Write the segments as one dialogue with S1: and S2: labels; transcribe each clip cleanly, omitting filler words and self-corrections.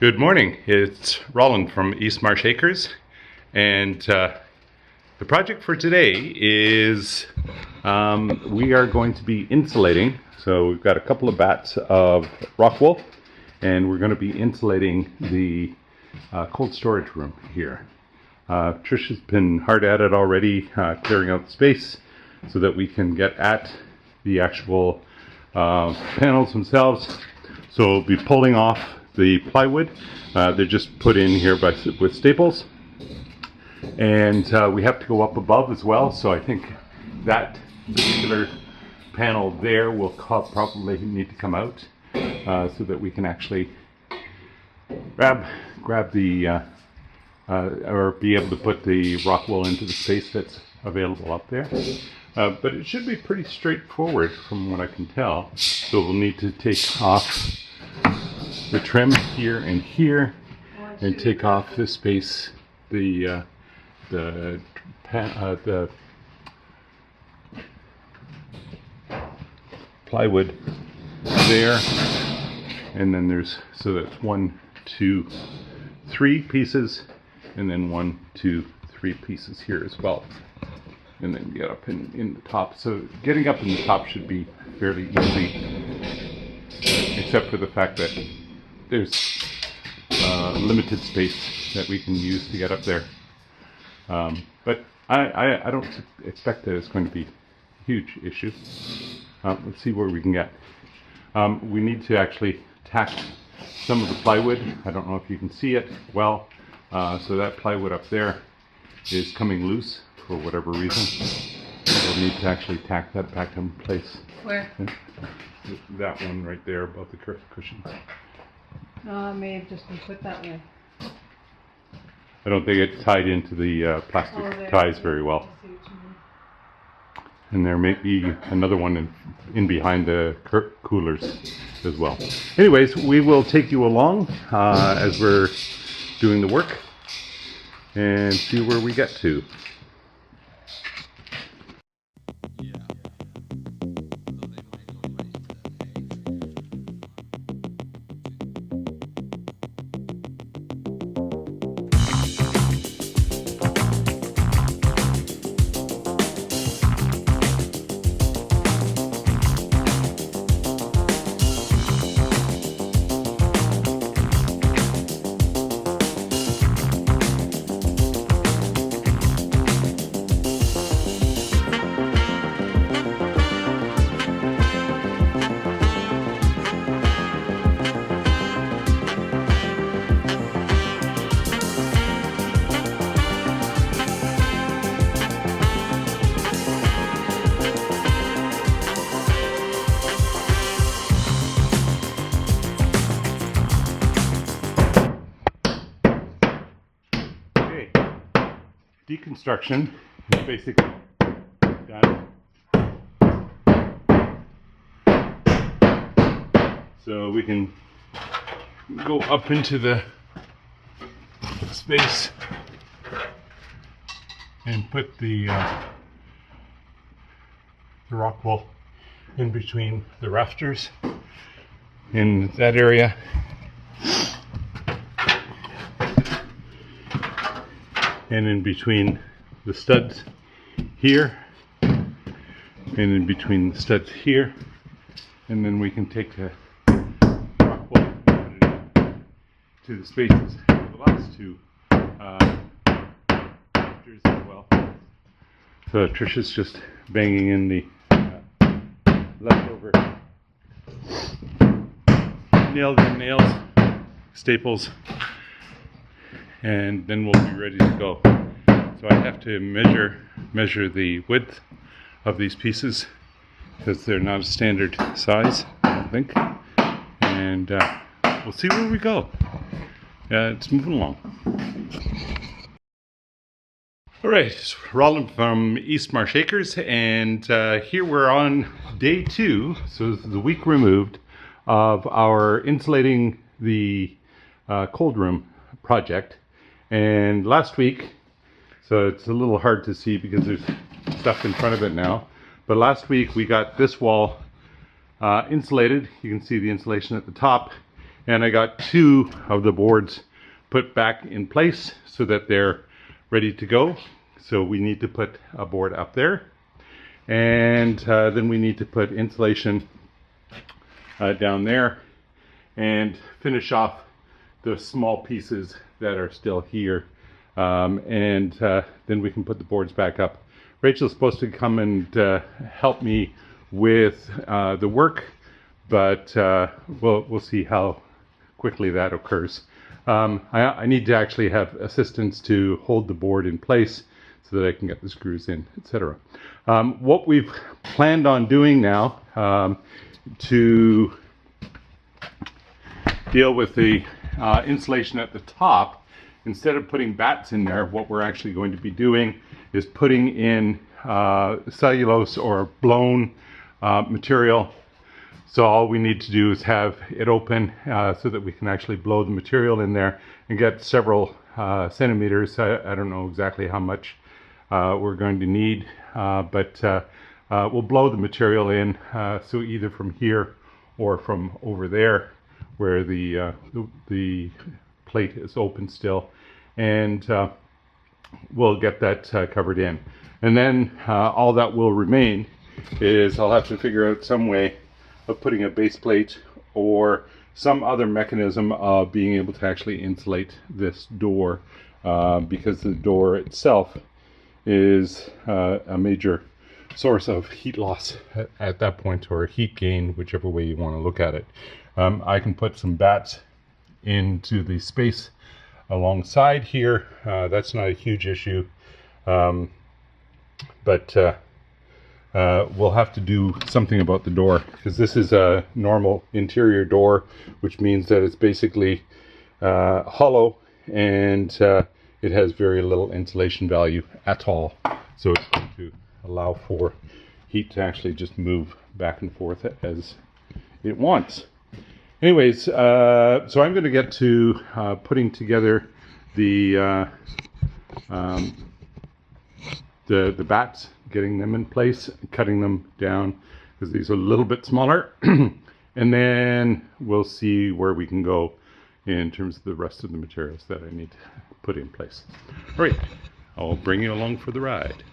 S1: Good morning, it's Roland from East Marsh Acres, and the project for today is we are going to be insulating. So we've got a couple of bats of rock wool, and we're going to be insulating the cold storage room here. Trish has been hard at it already, clearing out the space so that we can get at the actual panels themselves. So we'll be pulling off the plywood. They're just put in here with staples, and we have to go up above as well. So I think that particular panel there will probably need to come out so that we can actually grab the or be able to put the rock wool into the space that's available up there. But it should be pretty straightforward from what I can tell. So we'll need to take off the trim here and take off this space, the plywood there, and then there's, so that's 1, 2, 3 pieces, and then 1, 2, 3 pieces here as well, and then get up in the top. So getting up in the top should be fairly easy, except for the fact that there's limited space that we can use to get up there. But I don't expect that it's going to be a huge issue. Let's see where we can get. We need to actually tack some of the plywood. I don't know if you can see it well. So that plywood up there is coming loose for whatever reason. We'll need to actually tack that back in place.
S2: Where?
S1: That one right there above the cushions.
S2: It may have just been put that way.
S1: I don't think it's tied into the plastic ties very well. And there may be another one in behind the coolers as well. Anyways, we will take you along as we're doing the work and see where we get to. Deconstruction is basically done. So we can go up into the space and put the rock wool in between the rafters in that area. And in between the studs here, and in between the studs here, and then we can take the rock wool and put it into the spaces for the last two rafters as well. So Trisha's just banging in the leftover nails, staples, and then we'll be ready to go. So I have to measure the width of these pieces because they're not a standard size, I don't think. And we'll see where we go. It's moving along. All right, it's Roland from East Marsh Acres, and here we're on day 2, so this is a week removed, of our insulating the cold room project. And last week, so it's a little hard to see because there's stuff in front of it now, but last week we got this wall insulated. You can see the insulation at the top, And I got 2 of the boards put back in place so that they're ready to go. So we need to put a board up there, and then we need to put insulation down there and finish off the small pieces that are still here, and then we can put the boards back up. Rachel's supposed to come and help me with the work, but we'll see how quickly that occurs. I need to actually have assistance to hold the board in place so that I can get the screws in, etc. What we've planned on doing now to deal with the insulation at the top, instead of putting bats in there, what we're actually going to be doing is putting in cellulose or blown material. So all we need to do is have it open so that we can actually blow the material in there and get several centimeters. I don't know exactly how much we're going to need, but we'll blow the material in, so either from here or from over there where the plate is open still, and we'll get that covered in. And then all that will remain is I'll have to figure out some way of putting a base plate or some other mechanism of being able to actually insulate this door, because the door itself is a major source of heat loss at that point, or heat gain, whichever way you want to look at it. I can put some bats into the space alongside here. That's not a huge issue, but we'll have to do something about the door, because this is a normal interior door, which means that it's basically hollow, and it has very little insulation value at all. So it's going to allow for heat to actually just move back and forth as it wants. Anyways, so I'm going to get to putting together the bats, getting them in place, cutting them down, because these are a little bit smaller, and then we'll see where we can go in terms of the rest of the materials that I need to put in place. All right, I'll bring you along for the ride.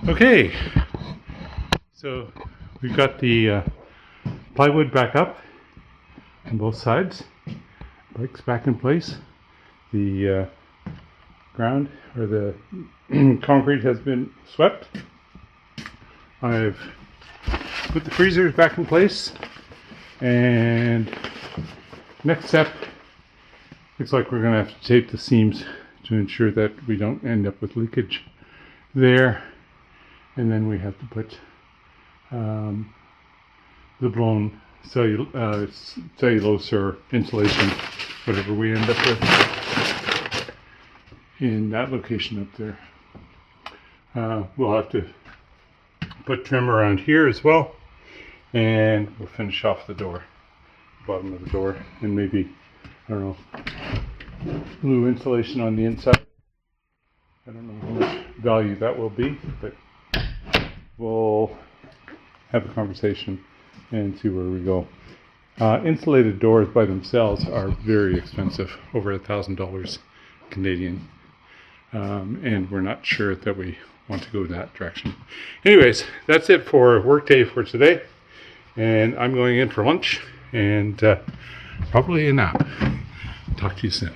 S1: Okay, so we've got the plywood back up on both sides, bricks back in place, the ground or the concrete has been swept. I've put the freezers back in place, and next step, looks like we're going to have to tape the seams to ensure that we don't end up with leakage there. And then we have to put the blown cellulose or insulation, whatever we end up with, in that location up there. We'll have to put trim around here as well, and we'll finish off the door, bottom of the door, and maybe, I don't know, blue insulation on the inside. I don't know how much value that will be, but we'll have a conversation and see where we go. Insulated doors by themselves are very expensive, over $1,000 Canadian, and we're not sure that we want to go that direction. Anyways, that's it for work day for today, and I'm going in for lunch, and probably a nap. Talk to you soon.